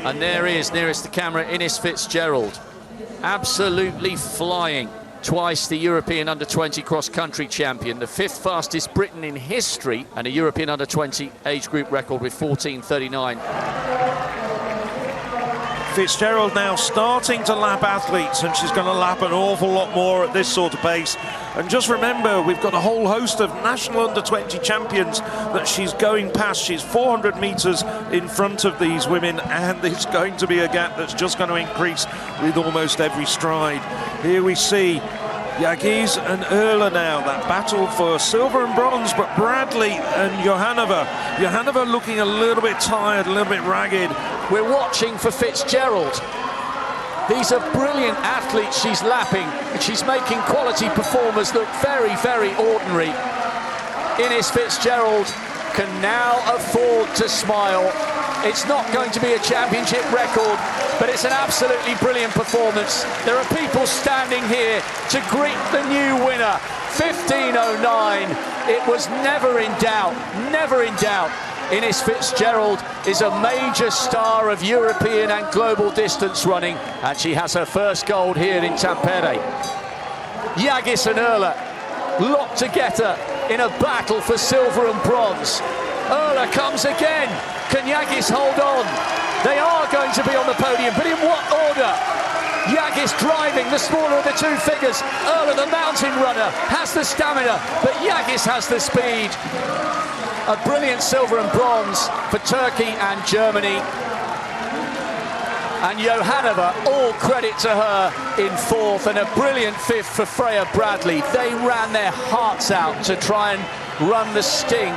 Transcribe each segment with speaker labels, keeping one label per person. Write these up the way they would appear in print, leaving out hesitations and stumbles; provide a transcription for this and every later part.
Speaker 1: And there he is, nearest the camera, Ines FitzGerald. Absolutely flying. Twice the European Under-20 cross-country champion, the 5th fastest Briton in history, and a European Under-20 age group record with 14:39.
Speaker 2: FitzGerald now starting to lap athletes, and she's going to lap an awful lot more at this sort of pace. And just remember, we've got a whole host of national under-20 champions that she's going past. She's 400 metres in front of these women, and it's going to be a gap that's just going to increase with almost every stride. Here we see Jagies and Erle now, that battle for silver and bronze, but Bradley and Johannova looking a little bit tired, a little bit ragged.
Speaker 1: We're watching for FitzGerald. These are brilliant athletes she's lapping, and she's making quality performers look very, very ordinary. Ines FitzGerald can now afford to smile. It's not going to be a championship record, but it's an absolutely brilliant performance. There are people standing here to greet the new winner, 15:09. It was never in doubt, never in doubt. Ines FitzGerald is a major star of European and global distance running, and she has her first gold here in Tampere. Jagies and Erle locked together in a battle for silver and bronze. Erle comes again. Can Jagies hold on? They are going to be on the podium, but in what order? Jagies driving, the smaller of the two figures. Erle, the mountain runner, has the stamina, but Jagies has the speed. A brilliant silver and bronze for Turkey and Germany. And Johannova, all credit to her in 4th, and a brilliant 5th for Freya Bradley. They ran their hearts out to try and run the sting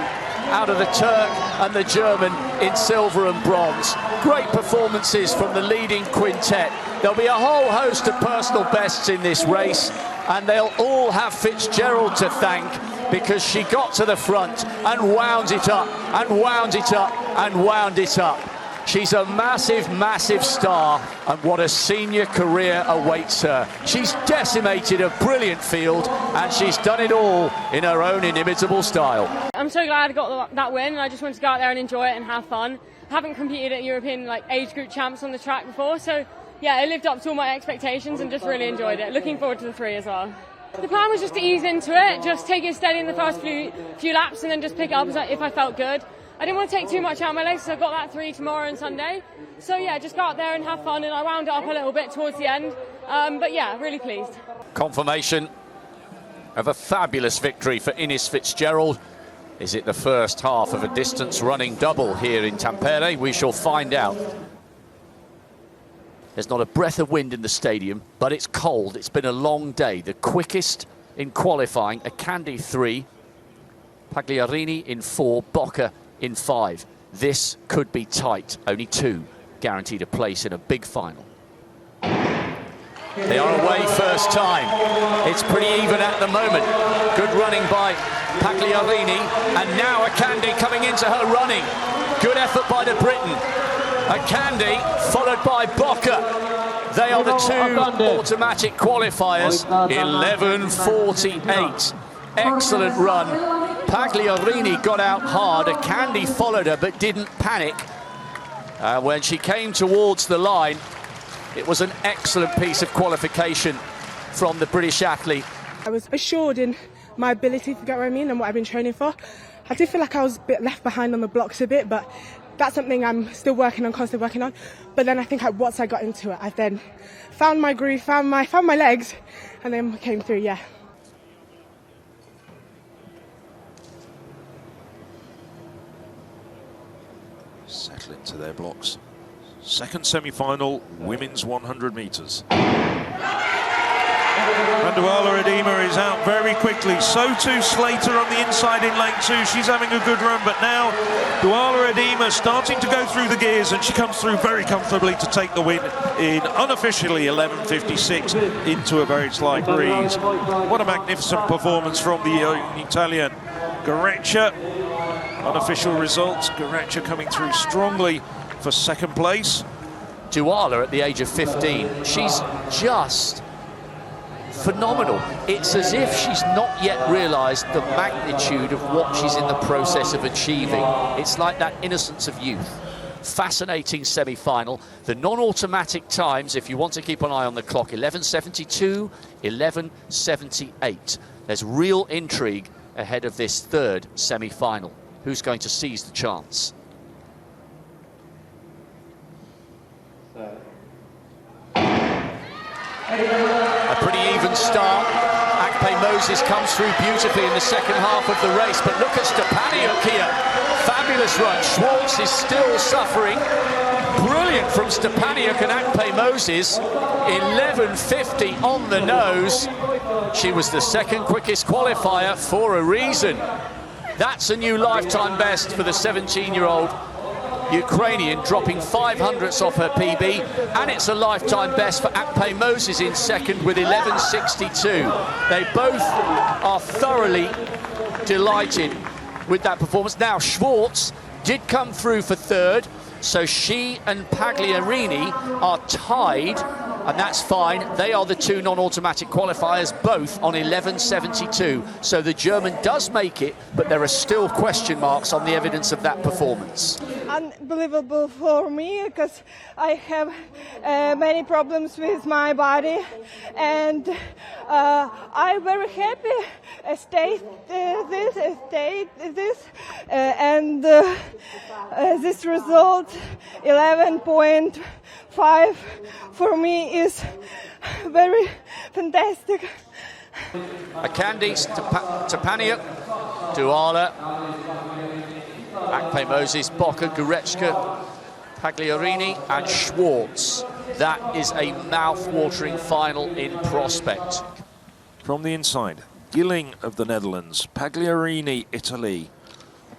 Speaker 1: out of the Turk and the German in silver and bronze. Great performances from the leading quintet. There'll be a whole host of personal bests in this race, and they'll all have FitzGerald to thank, because she got to the front and wound it up and wound it up and wound it up. She's a massive, massive star, and what a senior career awaits her. She's decimated a brilliant field, and she's done it all in her own inimitable style.
Speaker 3: I'm so glad I got that win, and I just wanted to go out there and enjoy it and have fun. I haven't competed at European age group champs on the track before, so yeah, it lived up to all my expectations and just really enjoyed it. Looking forward to the 3 as well. The plan was just to ease into it, just take it steady in the first few laps and then just pick it up if I felt good. I didn't want to take too much out of my legs, so I've got that 3 tomorrow and Sunday. So yeah, just go out there and have fun, and I wound it up a little bit towards the end. But yeah, really pleased.
Speaker 1: Confirmation of a fabulous victory for Ines FitzGerald. Is it the first half of a distance running double here in Tampere? We shall find out. There's not a breath of wind in the stadium, but it's cold. It's been a long day. The quickest in qualifying, a Candy 3, Pagliarini in 4, Bocca in 5. This could be tight. Only 2 guaranteed a place in a big final. They are away first time. It's pretty even at the moment. Good running by Pagliarini, and now a Candy coming into her running. Good effort by the Briton. A Candy followed by Bocca. They are the 2 automatic qualifiers. 11:48. Excellent run. Pagliarini got out hard. A Candy followed her but didn't panic. When she came towards the line, it was an excellent piece of qualification from the British athlete.
Speaker 4: I was assured in my ability, if you get what I mean, and what I've been training for. I did feel like I was a bit left behind on the blocks a bit, but that's something I'm still working on, constantly working on. But then I think once I got into it, I've then found my groove, found my legs, and then came through, yeah.
Speaker 2: Settle into their blocks. Second semi-final, women's 100 metres. And Duala Edema is out very quickly. So too Slater on the inside in lane 2. She's having a good run, but now Duala Edema starting to go through the gears, and she comes through very comfortably to take the win in unofficially 11:56 into a very slight breeze. What a magnificent performance from the Italian. Goreccia, unofficial results, Goreccia coming through strongly for second place.
Speaker 1: Duala at the age of 15, she's just phenomenal. It's as if she's not yet realised the magnitude of what she's in the process of achieving. It's like that innocence of youth. fascinating semi-final. The non-automatic times, if you want to keep an eye on the clock, 11:72, 11:78. There's real intrigue ahead of this third semi-final. Who's going to seize the chance? A pretty even start. Akpe Moses comes through beautifully in the second half of the race, but look at Stepaniuk here. Fabulous run. Schwartz is still suffering. Brilliant from Stepaniuk and Akpe Moses. 11:50 on the nose. She was the second quickest qualifier for a reason. That's a new lifetime best for the 17-year-old Ukrainian, dropping 500ths off her PB, and it's a lifetime best for Akpe Moses in second with 11:62. They both are thoroughly delighted with that performance. Now, Schwartz did come through for third, so she and Pagliarini are tied, and that's fine. They are the two non-automatic qualifiers, both on 11:72. So the German does make it, but there are still question marks on the evidence of that performance.
Speaker 5: Unbelievable for me, because I have many problems with my body, and I'm very happy and this result 11.5 for me is very fantastic.
Speaker 1: Akandi, Stepaniuk, Duala, Akpe Moses, Boca, Goretzka, Pagliarini and Schwartz. That is a mouth-watering final in prospect.
Speaker 2: From the inside, Gilling of the Netherlands, Pagliarini, Italy,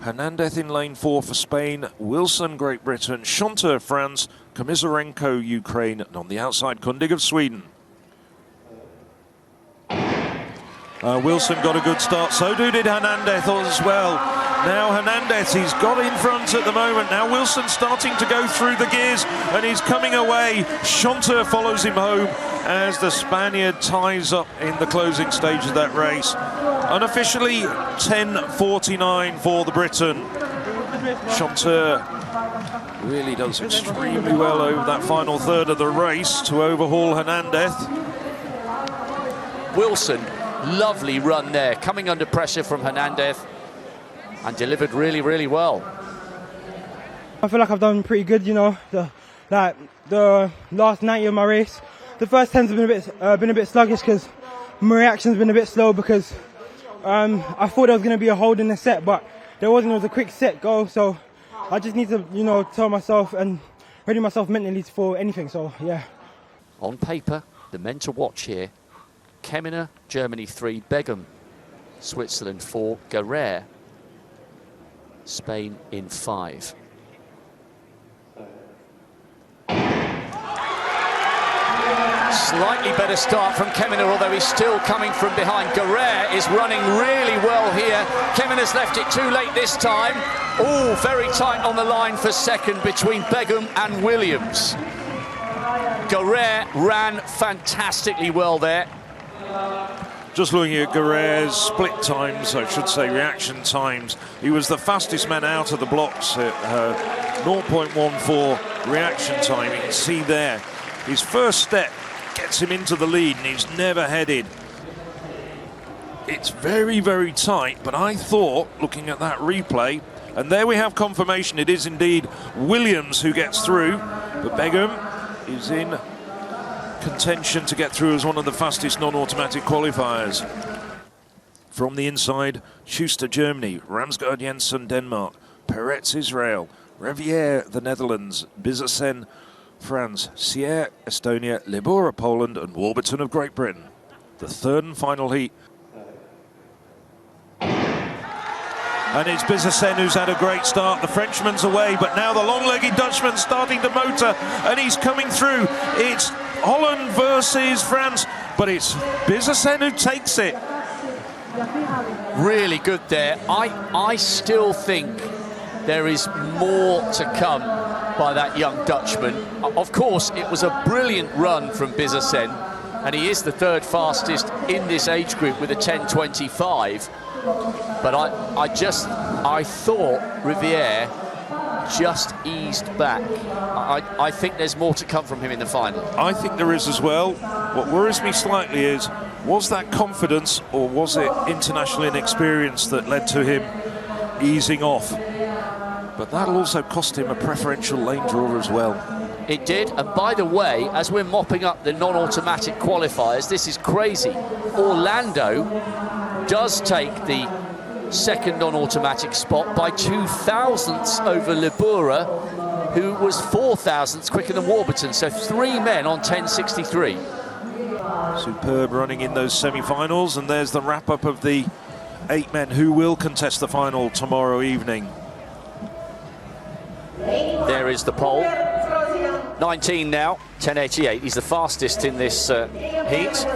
Speaker 2: Hernandez in lane 4 for Spain, Wilson, Great Britain, Schonter, France, Komisarenko, Ukraine, and on the outside, Kundig of Sweden. Wilson got a good start, so did Hernandez as well. Now Hernandez, he's got in front at the moment. Now Wilson starting to go through the gears, and he's coming away. Schonter follows him home as the Spaniard ties up in the closing stage of that race. Unofficially 10:49 for the Briton. Schonter really does extremely well over that final third of the race to overhaul Hernandez.
Speaker 1: Wilson, lovely run there, coming under pressure from Hernandez and delivered really, really well.
Speaker 6: I feel like I've done pretty good, you know. The last 90 of my race, the first 10's been a bit sluggish because my reaction's been a bit slow because I thought there was going to be a hold in the set, but there wasn't. It was a quick set go, so I just need to, you know, tell myself and ready myself mentally for anything. So yeah.
Speaker 1: On paper, the men to watch here: Keminer, Germany 3, Begum, Switzerland 4, Guerrer, Spain in 5. Slightly better start from Keminer, although he's still coming from behind. Guerrer is running really well here. Keminer's left it too late this time. Oh, very tight on the line for second between Begum and Williams. Guerrer ran fantastically well there.
Speaker 2: Just looking at Guerrer's split times, I should say reaction times, he was the fastest man out of the blocks at 0.14 reaction time. You can see there, his first step gets him into the lead and he's never headed. It's very, very tight, but I thought, looking at that replay, and there we have confirmation, it is indeed Williams who gets through, but Begum is in contention to get through as one of the fastest non-automatic qualifiers. From the inside, Schuster, Germany, Ramsgaard Jensen, Denmark, Peretz, Israel, Revier, the Netherlands, Bizasen, France, Sierre, Estonia, Libora, Poland, and Warburton of Great Britain. The third and final heat. And it's Bizasen who's had a great start. The Frenchman's away, but now the long-legged Dutchman's starting to motor, and he's coming through. It's Holland versus France, but it's Bizasen who takes it.
Speaker 1: Really good there. I still think there is more to come by that young Dutchman. Of course, it was a brilliant run from Bizasen, and he is the third fastest in this age group with a 10:25. But I thought Riviere just eased back. I think there's more to come from him in the final.
Speaker 2: I think there is as well. What worries me slightly is, was that confidence or was it international inexperience that led to him easing off? But that'll also cost him a preferential lane draw as well.
Speaker 1: It did, and by the way, as we're mopping up the non-automatic qualifiers, this is crazy. Orlando does take the second non-automatic spot by 2 thousandths over Libura, who was 4 thousandths quicker than Warburton, so 3 men on 10.63.
Speaker 2: Superb running in those semi-finals, and there's the wrap-up of the 8 men who will contest the final tomorrow evening.
Speaker 1: There is the pole. 19 now, 10.88. He's the fastest in this heat.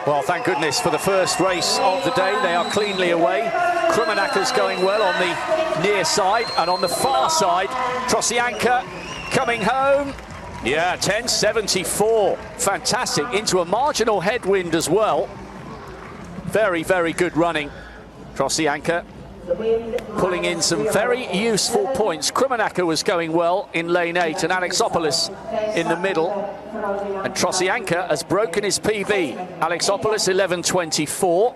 Speaker 1: Well, thank goodness for the first race of the day. They are cleanly away. Krummenacher's going well on the near side, and on the far side, Troscianka coming home. Yeah, 10.74. Fantastic. Into a marginal headwind as well. Very, very good running. Troscianka pulling in some very useful points. Krummenacher was going well in lane 8 and Alexopoulos in the middle. And Troscianka has broken his PB. Alexopoulos 11.24.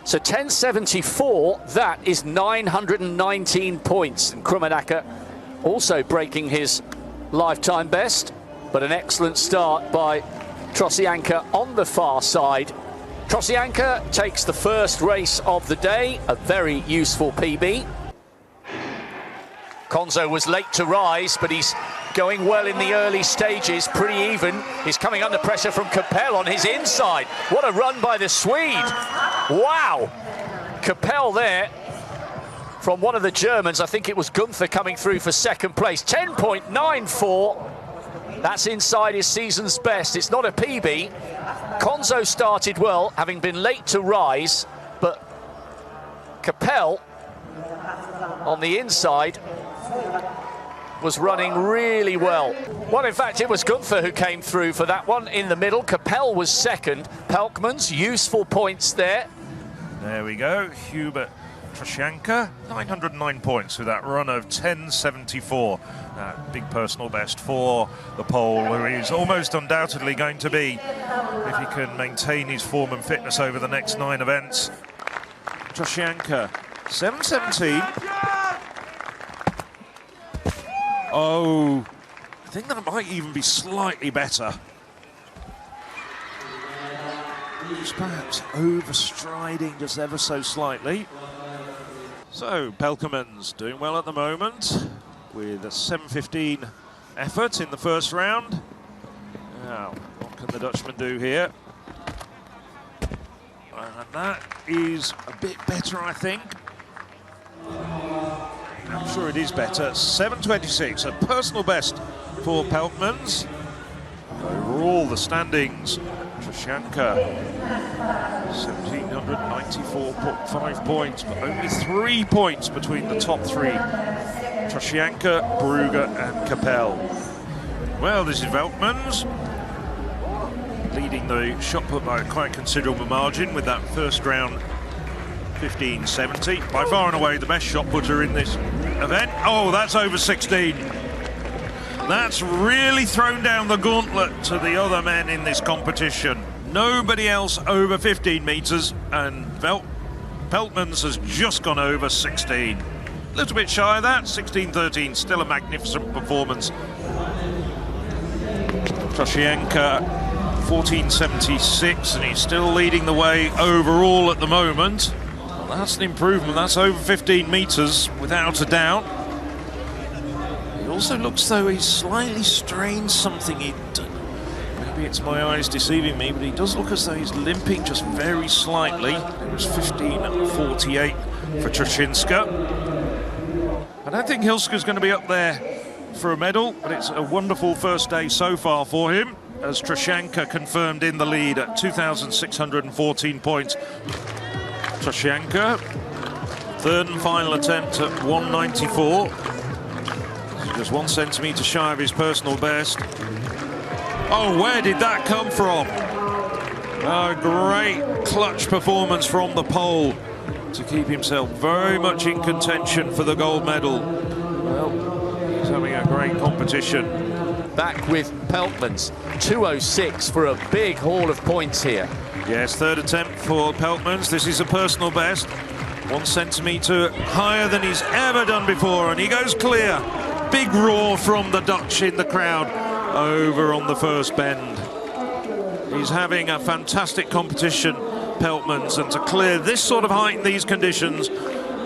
Speaker 1: So 10.74, that is 919 points. And Krummenacher also breaking his lifetime best. But an excellent start by Troscianka on the far side. Troscianka takes the first race of the day, a very useful PB. Konzo was late to rise, but he's going well in the early stages, pretty even. He's coming under pressure from Capel on his inside. What a run by the Swede. Wow. Capel there from one of the Germans. I think it was Gunther coming through for second place. 10.94. That's inside his season's best. It's not a PB. Konzo started well, having been late to rise, but Capel on the inside was running really well. Well, in fact, it was Gunther who came through for that one in the middle. Capel was second. Pelkman's useful points there.
Speaker 2: There we go. Hubert, Troscianka, 909 points with that run of 10.74. Big personal best for the Pole, where he's almost undoubtedly going to be if he can maintain his form and fitness over the next 9 events. Troscianka, 7.17. Oh, I think that it might even be slightly better. Just perhaps overstriding just ever so slightly. So, Pelkman's doing well at the moment with a 7.15 effort in the first round. Now, what can the Dutchman do here? And that is a bit better, I think. I'm sure it is better. 7.26, a personal best for Pelkman's. Overall, the Troscianka, 1,794.5 points, but only 3 points between the top 3. Troscianka, Brugger and Capel. Well, this is Veltmans leading the shot put by a quite considerable margin with that first round 15.70. By far and away the best shot putter in this event. Oh, that's over 16. That's really thrown down the gauntlet to the other men in this competition. Nobody else over 15 metres, and Peltmans has just gone over 16. A little bit shy of that, 16.13, still a magnificent performance. Troscianka, 14.76, and he's still leading the way overall at the moment. Well, that's an improvement, that's over 15 metres, without a doubt. He also looks though he's slightly strained something. Maybe it's my eyes deceiving me, but he does look as though he's limping just very slightly. It was 15.48 for Troscianka. I don't think Hilsker's going to be up there for a medal, but it's a wonderful first day so far for him, as Troscianka confirmed in the lead at 2,614 points. Troscianka, third and final attempt at 194. Just 1 centimetre shy of his personal best. Oh, where did that come from? A great clutch performance from the pole. to keep himself very much in contention for the gold medal. Well, he's having a great competition.
Speaker 1: Back with Peltmans, 2:06 for a big haul of points here.
Speaker 2: Yes, third attempt for Peltmans. This is a personal best. 1 centimetre higher than he's ever done before, and he goes clear. Big roar from the Dutch in the crowd over on the first bend. He's having a fantastic competition, Peltmans, and to clear this sort of height in these conditions,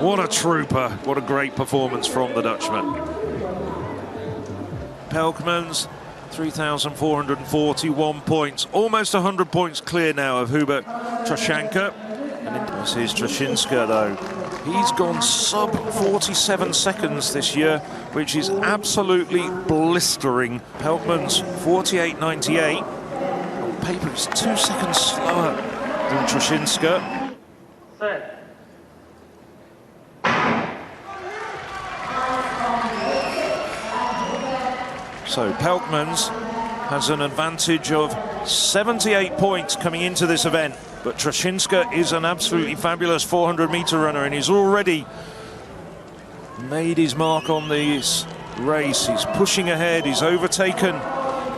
Speaker 2: what a trooper, what a great performance from the Dutchman. Peltmans, 3,441 points, almost 100 points clear now of Hubert Troscianka. And this is Troscianka, though. He's gone sub 47 seconds this year, which is absolutely blistering. Peltmans 48.98. On paper, he's 2 seconds slower than Troscianka. So Peltmans has an advantage of 78 points coming into this event, but Troscianka is an absolutely fabulous 400-meter runner, and he's already made his mark on this race. He's pushing ahead, he's overtaken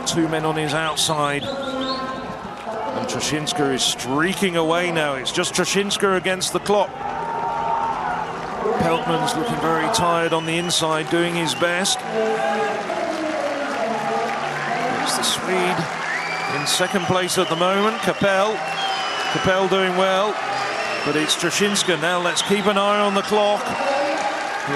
Speaker 2: 2 men on his outside, and Troscianka is streaking away now. It's just Troscianka against the clock. Peltmans looking very tired on the inside, doing his best. The Swede in second place at the moment, Capel doing well, but it's Troscianka now. Let's keep an eye on the clock.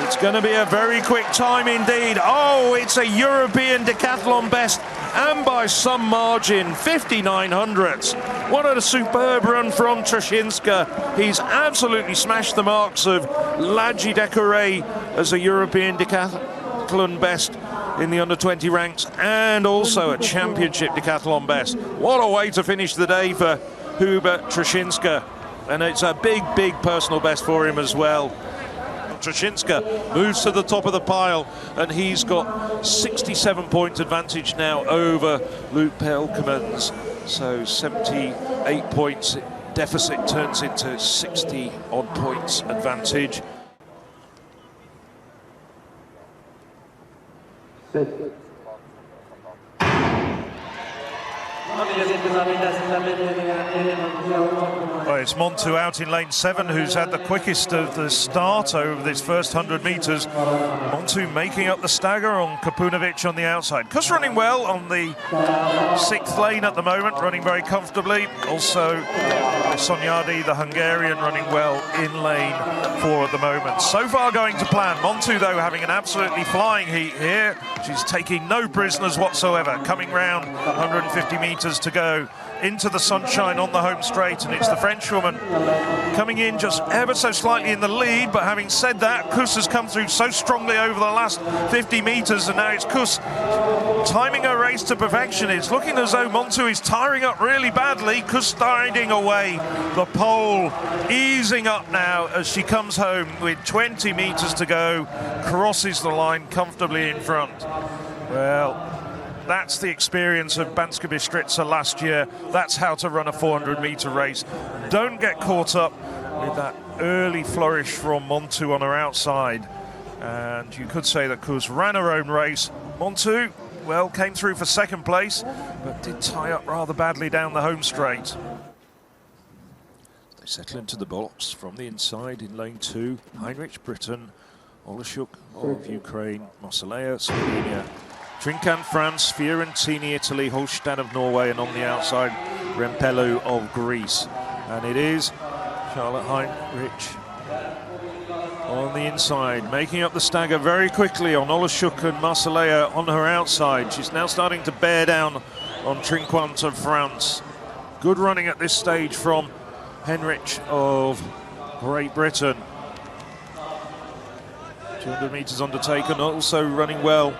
Speaker 2: It's going to be a very quick time indeed. Oh, it's a European Decathlon best, and by some margin, 5900ths. What a superb run from Troscianka. He's absolutely smashed the marks of Lagi Decoré as a European Decathlon best in the under-20 ranks, and also a championship decathlon best. What a way to finish the day for Hubert Troscianka, and it's a big personal best for him as well. Troscianka moves to the top of the pile, and he's got 67 point advantage now over Luke Peltmans. So 78 points deficit turns into 60 odd points advantage. Well, it's Montu out in lane 7, who's had the quickest of the start over this first 100 metres. Montu making up the stagger on Kapunovic on the outside. Kuss running well on the 6th lane at the moment, running very comfortably. Also, Sonyadi, the Hungarian, running well in lane 4 at the moment. So far going to plan. Montu, though, having an absolutely flying heat here. She's taking no prisoners whatsoever. Coming round 150 metres to go into the sunshine on the home straight, and it's the Frenchwoman coming in just ever so slightly in the lead. But having said that, Kuss has come through so strongly over the last 50 metres, and now it's Kuss timing her race to perfection. It's looking as though Montu is tiring up really badly. Kuss striding away the pole, easing up now as she comes home with 20 metres to go, crosses the line comfortably in front. Well, that's the experience of Banska Bystrica last year. That's how to run a 400-metre race. Don't get caught up with that early flourish from Montu on her outside. And you could say that Kuss ran her own race. Montu, well, came through for second place, but did tie up rather badly down the home straight. They settle into the box from the inside in lane 2. Heinrich, Britain, Olashuk of Ukraine, Marcellea, Slovenia, Trinkan, France, Fiorentini, Italy, Holstein of Norway, and on the outside, Rempelu of Greece. And it is Charlotte Heinrich on the inside, making up the stagger very quickly on Olashuk and Marcellea on her outside. She's now starting to bear down on Trinquant of France. Good running at this stage from Heinrich of Great Britain. 200 metres undertaken, also running well.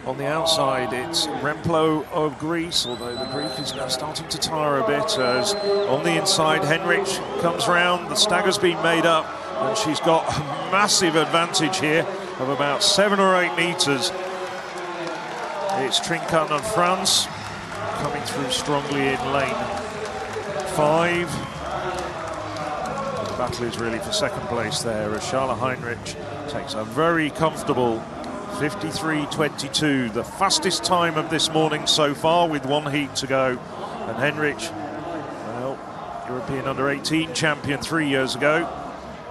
Speaker 2: On the outside, it's Remplo of Greece, although the Greek is now starting to tire a bit, as on the inside, Heinrich comes round, the stagger's been made up, and she's got a massive advantage here of about 7 or 8 metres. It's Trinquant of France coming through strongly in lane 5. battle is really for second place there, as Charlotte Heinrich takes a very comfortable 53.22, the fastest time of this morning so far with one heat to go. And Heinrich, well, European under-18 champion 3 years ago.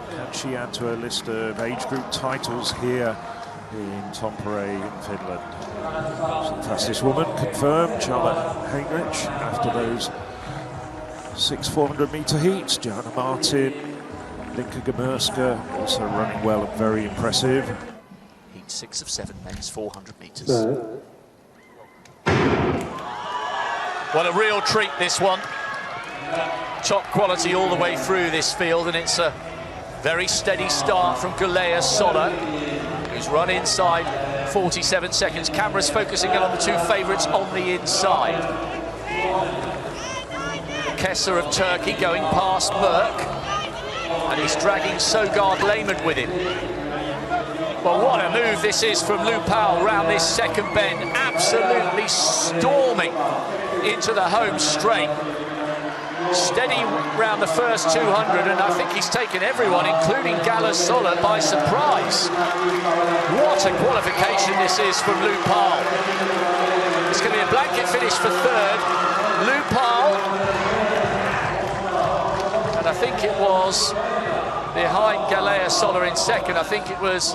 Speaker 2: Can she add to her list of age group titles here in Tampere in Finland? So the fastest woman confirmed, Charlotte Heinrich, after those 6 400-metre heats. Joanna Martin, Linka Gamerska also running well and very impressive.
Speaker 1: Heat 6 of 7 men's 400 metres. What a real treat, this one. Top quality all the way through this field, and it's a very steady start from Galea Sola, who's run inside 47 seconds. Cameras focusing in on the two favourites on the inside. Kessler of Turkey going past Merck, and he's dragging Sogard Lehmann with him. Well, what a move this is from Lou Powell round this second bend, absolutely storming into the home straight. Steady round the first 200, and I think he's taken everyone, including Galea Sola, by surprise. What a qualification this is from Lou Powell. It's going to be a blanket finish for third. Lou Powell, and I think it was behind Galea Sola in second. I think it was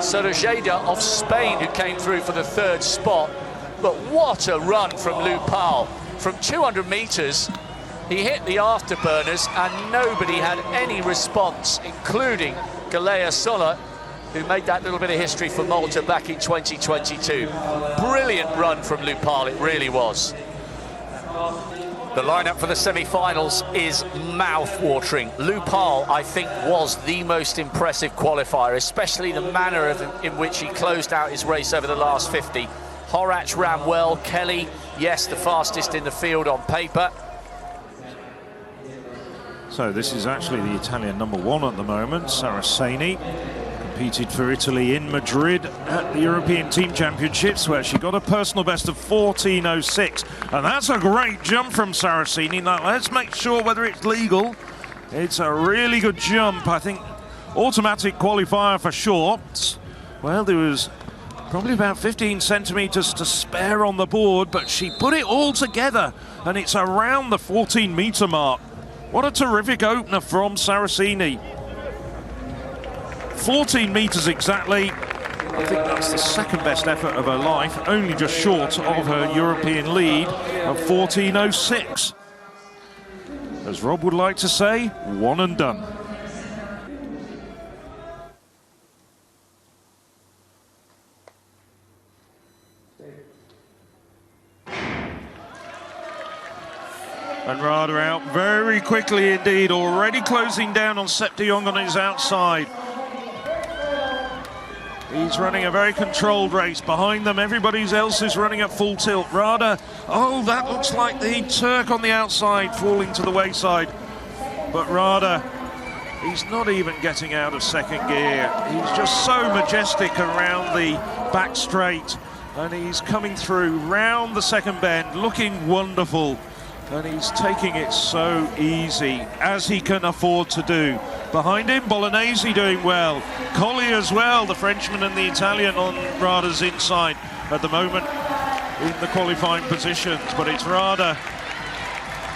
Speaker 1: Sorojeda of Spain who came through for the third spot. But what a run from Lou Powell. From 200 metres, he hit the afterburners and nobody had any response, including Galea Sola, who made that little bit of history for Malta back in 2022. Brilliant run from Lou Powell, it really was. The lineup for the semi-finals is mouth-watering. Lou Powell, I think, was the most impressive qualifier, especially the manner in which he closed out his race over the last 50. Horach ran well. Kelly, yes, the fastest in the field on paper.
Speaker 2: So this is actually the Italian #1 at the moment, Saraceni. Competed for Italy in Madrid at the European Team Championships, where she got a personal best of 14.06. And that's a great jump from Saraceni. Now, let's make sure whether it's legal. It's a really good jump. I think automatic qualifier for shorts. Well, there was probably about 15 centimetres to spare on the board, but she put it all together, and it's around the 14-metre mark. What a terrific opener from Saraceni. 14 metres exactly. I think that's the second best effort of her life, only just short of her European lead of 14.06. As Rob would like to say, one and done. And Rada out very quickly indeed, already closing down on Sepp de Jong on his outside. He's running a very controlled race. Behind them, everybody else is running at full tilt. Rada, oh, that looks like the Turk on the outside falling to the wayside. But Rada, he's not even getting out of second gear. He's just so majestic around the back straight. And he's coming through round the second bend, looking wonderful. And he's taking it so easy, as he can afford to do. Behind him, Bolognese doing well. Colli as well, the Frenchman and the Italian on Rada's inside at the moment in the qualifying positions. But it's Rada.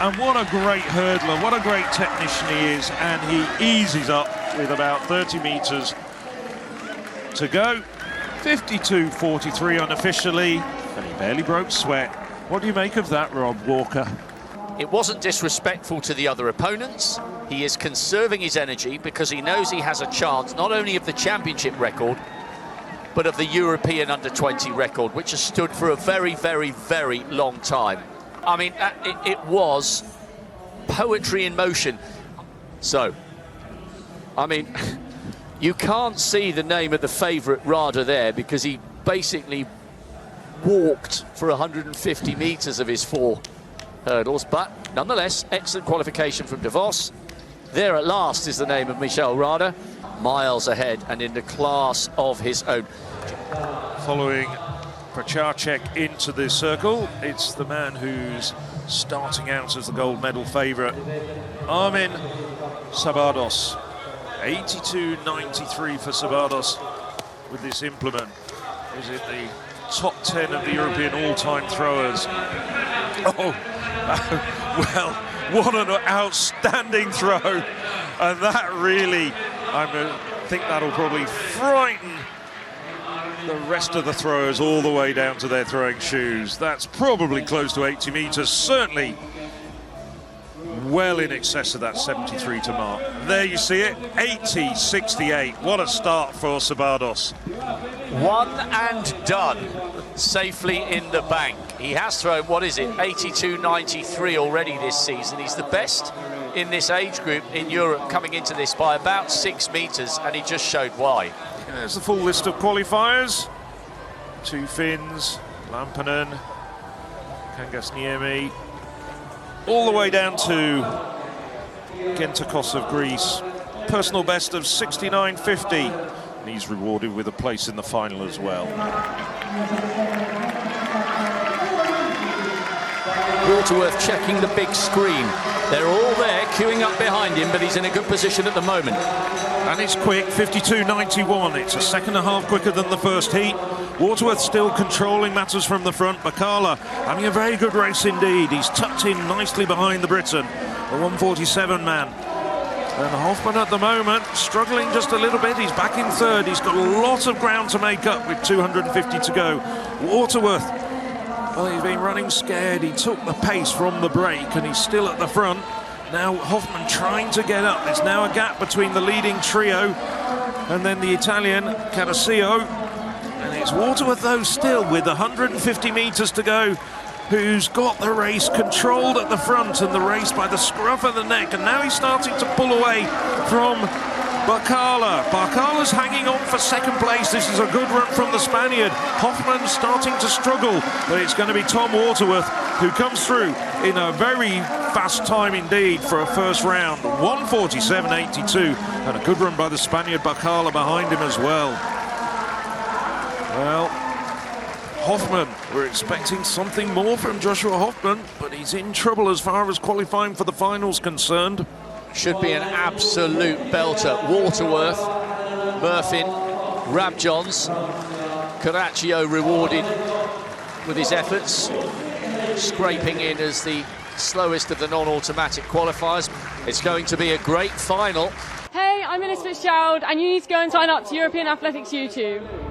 Speaker 2: And what a great hurdler, what a great technician he is. And he eases up with about 30 metres to go. 52.43 unofficially, and he barely broke sweat. What do you make of that, Rob Walker?
Speaker 1: It wasn't disrespectful to the other opponents. He is conserving his energy because he knows he has a chance not only of the championship record, but of the European under-20 record, which has stood for a very, very, very long time. I mean, it was poetry in motion. So, I mean, you can't see the name of the favourite Rada there because he basically walked for 150 metres of his 4 hurdles, but nonetheless, excellent qualification from De Vos. There at last is the name of Michel Rada, miles ahead and in the class of his own.
Speaker 2: Following Troscianka into the circle, it's the man who's starting out as the gold medal favourite. Armin Sabados, 82.93 for Sabados with this implement. Is it the top 10 of the European all-time throwers? Oh, well, what an outstanding throw. And that really, I think that'll probably frighten the rest of the throwers all the way down to their throwing shoes. That's probably close to 80 metres, certainly well in excess of that 73 to mark. There you see it, 80.68. What a start for Sabados.
Speaker 1: One and done, safely in the bank. He has thrown, what is it, 82.93 already this season. He's the best in this age group in Europe coming into this by about 6 metres, and he just showed why.
Speaker 2: There's the full list of qualifiers. 2 Finns, Lampinen, Kangasniemi, all the way down to Gentakos of Greece. Personal best of 69.50. And he's rewarded with a place in the final as well.
Speaker 1: Waterworth checking the big screen. They're all there queuing up behind him, but he's in a good position at the moment.
Speaker 2: And it's quick, 52.91. It's a second and a half quicker than the first heat. Waterworth still controlling matters from the front. Bakala having a very good race indeed. He's tucked in nicely behind the Briton, the 147 man. And Hoffman at the moment struggling just a little bit. He's back in third. He's got a lot of ground to make up with 250 to go. Waterworth, well, he's been running scared. He took the pace from the break and he's still at the front. Now Hoffman trying to get up. There's now a gap between the leading trio and then the Italian Cadasio. And it's Waterworth though still with 150 metres to go, who's got the race controlled at the front and the race by the scruff of the neck. And now he's starting to pull away from Bakala. Bakala's hanging on for second place. This is a good run from the Spaniard. Hoffman starting to struggle, but it's going to be Tom Waterworth who comes through in a very fast time indeed for a first round. 1:47.82, and a good run by the Spaniard Bakala behind him as well. Well, Hoffman, we're expecting something more from Joshua Hoffman, but he's in trouble as far as qualifying for the finals concerned.
Speaker 1: Should be an absolute belter. Waterworth, Murphin, Rabjons, Caraccio rewarded with his efforts, scraping in as the slowest of the non-automatic qualifiers. It's going to be a great final.
Speaker 3: Hey, I'm Fitzgerald, and you need to go and sign up to European Athletics U20.